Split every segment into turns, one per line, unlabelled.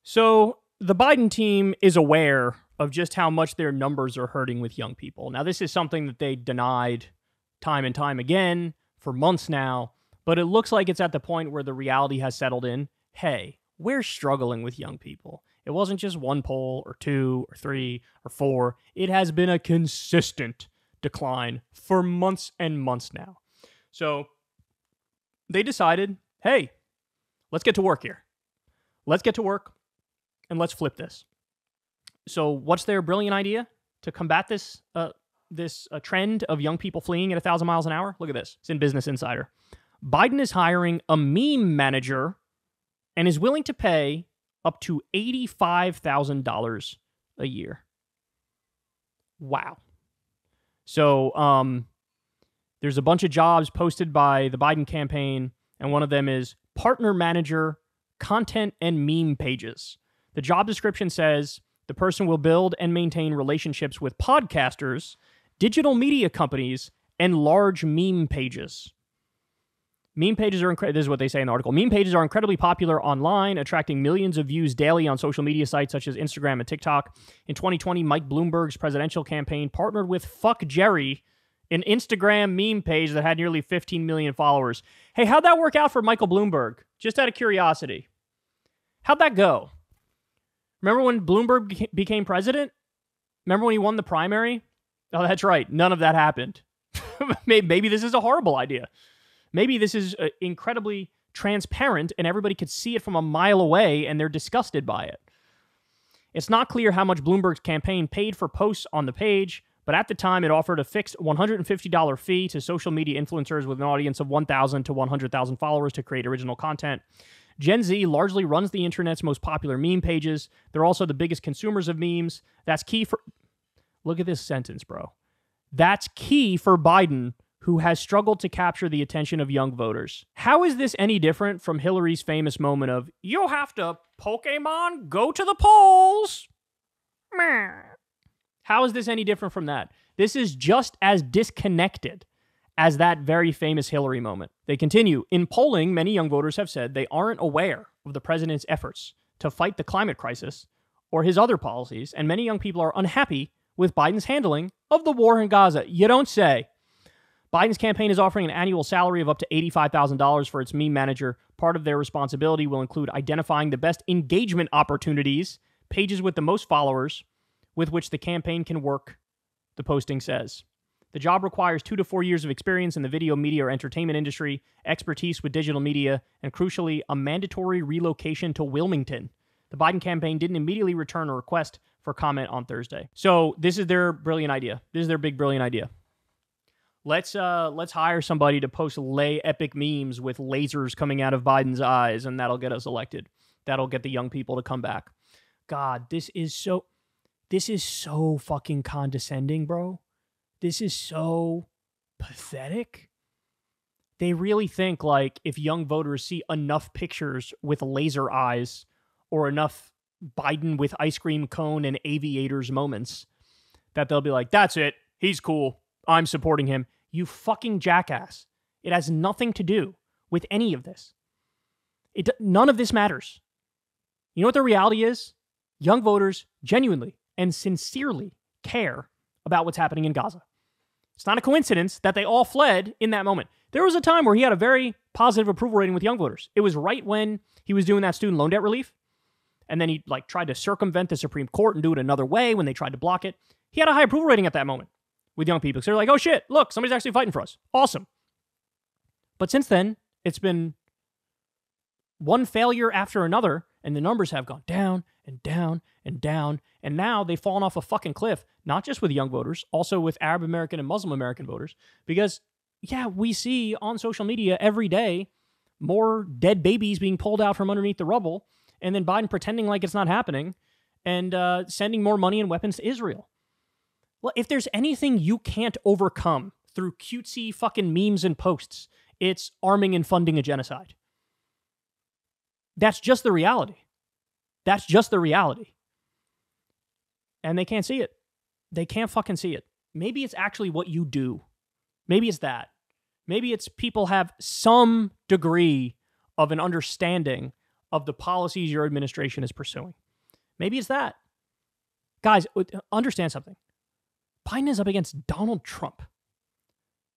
So the Biden team is aware of just how much their numbers are hurting with young people. Now, this is something that they denied time and time again for months now, but it looks like it's at the point where the reality has settled in. Hey, we're struggling with young people. It wasn't just one poll or two or three or four. It has been a consistent decline for months and months now. So they decided, hey, let's get to work here. Let's get to work and let's flip this. So what's their brilliant idea to combat this trend of young people fleeing at 1,000 miles an hour? Look at this. It's in Business Insider. Biden is hiring a meme manager and is willing to pay up to $85,000 a year. Wow. So there's a bunch of jobs posted by the Biden campaign, and one of them is partner manager, content and meme pages. The job description says the person will build and maintain relationships with podcasters, digital media companies, and large meme pages. Meme pages are this is what they say in the article. Meme pages are incredibly popular online, attracting millions of views daily on social media sites such as Instagram and TikTok. In 2020, Mike Bloomberg's presidential campaign partnered with Fuck Jerry, an Instagram meme page that had nearly 15 million followers. Hey, how'd that work out for Michael Bloomberg? Just out of curiosity. How'd that go? Remember when Bloomberg became president? Remember when he won the primary? Oh, that's right. None of that happened. Maybe this is a horrible idea. Maybe this is incredibly transparent and everybody could see it from a mile away and they're disgusted by it. It's not clear how much Bloomberg's campaign paid for posts on the page, but at the time it offered a fixed $150 fee to social media influencers with an audience of 1,000 to 100,000 followers to create original content. Gen Z largely runs the internet's most popular meme pages. They're also the biggest consumers of memes. That's key for... Look at this sentence, bro. That's key for Biden, who has struggled to capture the attention of young voters. How is this any different from Hillary's famous moment of, you have to Pokemon go to the polls? How is this any different from that? This is just as disconnected as that very famous Hillary moment. They continue, in polling, many young voters have said they aren't aware of the president's efforts to fight the climate crisis or his other policies, and many young people are unhappy with Biden's handling of the war in Gaza. You don't say. Biden's campaign is offering an annual salary of up to $85,000 for its meme manager. Part of their responsibility will include identifying the best engagement opportunities, pages with the most followers, with which the campaign can work, the posting says. The job requires 2 to 4 years of experience in the video, media, or entertainment industry, expertise with digital media, and crucially, a mandatory relocation to Wilmington. The Biden campaign didn't immediately return a request for comment on Thursday. So this is their brilliant idea. This is their big brilliant idea. Let's hire somebody to post epic memes with lasers coming out of Biden's eyes, and that'll get us elected. That'll get the young people to come back. God, this is so fucking condescending, bro. This is so pathetic. They really think like if young voters see enough pictures with laser eyes or enough Biden with ice cream cone and aviators moments that they'll be like, that's it. He's cool. I'm supporting him. You fucking jackass. It has nothing to do with any of this. None of this matters. You know what the reality is? Young voters genuinely and sincerely care about what's happening in Gaza. It's not a coincidence that they all fled in that moment. There was a time where he had a very positive approval rating with young voters. It was right when he was doing that student loan debt relief. And then he tried to circumvent the Supreme Court and do it another way when they tried to block it. He had a high approval rating at that moment with young people. So they're like, oh shit, look, somebody's actually fighting for us. Awesome. But since then, it's been one failure after another, and the numbers have gone down and down and down. And now they've fallen off a fucking cliff, not just with young voters, also with Arab American and Muslim American voters. Because, yeah, we see on social media every day more dead babies being pulled out from underneath the rubble, and then Biden pretending like it's not happening and sending more money and weapons to Israel. Well, if there's anything you can't overcome through cutesy fucking memes and posts, it's arming and funding a genocide. That's just the reality. That's just the reality. And they can't see it. They can't fucking see it. Maybe it's actually what you do. Maybe it's that. Maybe it's people have some degree of an understanding of the policies your administration is pursuing. Maybe it's that. Guys, understand something. Biden is up against Donald Trump.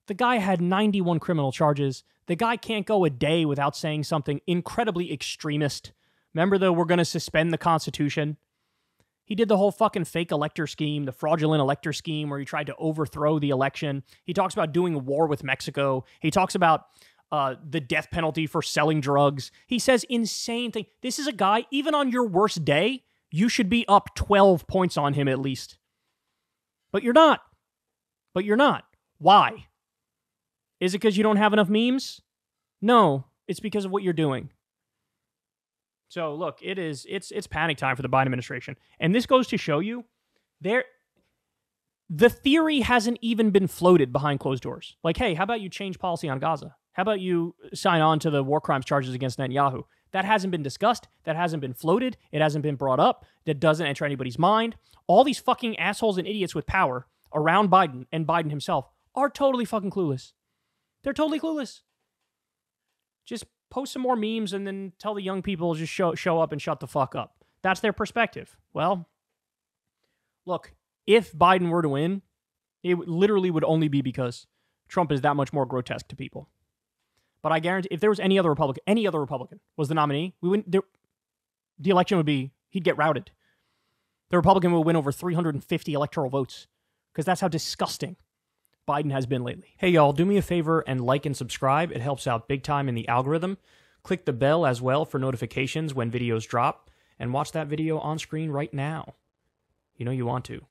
The guy had 91 criminal charges. The guy can't go a day without saying something incredibly extremist. Remember we're going to suspend the Constitution? He did the whole fucking fake elector scheme, the fraudulent elector scheme where he tried to overthrow the election. He talks about doing a war with Mexico. He talks about the death penalty for selling drugs. He says insane things. This is a guy, even on your worst day, you should be up 12 points on him at least. But you're not. Why? Is it because you don't have enough memes? No, it's because of what you're doing. So look, it's panic time for the Biden administration. And this goes to show you the theory hasn't even been floated behind closed doors. Like, hey, how about you change policy on Gaza? How about you sign on to the war crimes charges against Netanyahu? That hasn't been discussed. That hasn't been floated. It hasn't been brought up. That doesn't enter anybody's mind. All these fucking assholes and idiots with power around Biden and Biden himself are totally fucking clueless. They're totally clueless. Just post some more memes and then tell the young people just show up and shut the fuck up. That's their perspective. Well, look, if Biden were to win, it literally would only be because Trump is that much more grotesque to people. But I guarantee if there was any other Republican was the nominee, the election would be, he'd get routed. The Republican would win over 350 electoral votes because that's how disgusting Biden has been lately. Hey, y'all, do me a favor and like and subscribe. It helps out big time in the algorithm. Click the bell as well for notifications when videos drop, and watch that video on screen right now. You know you want to.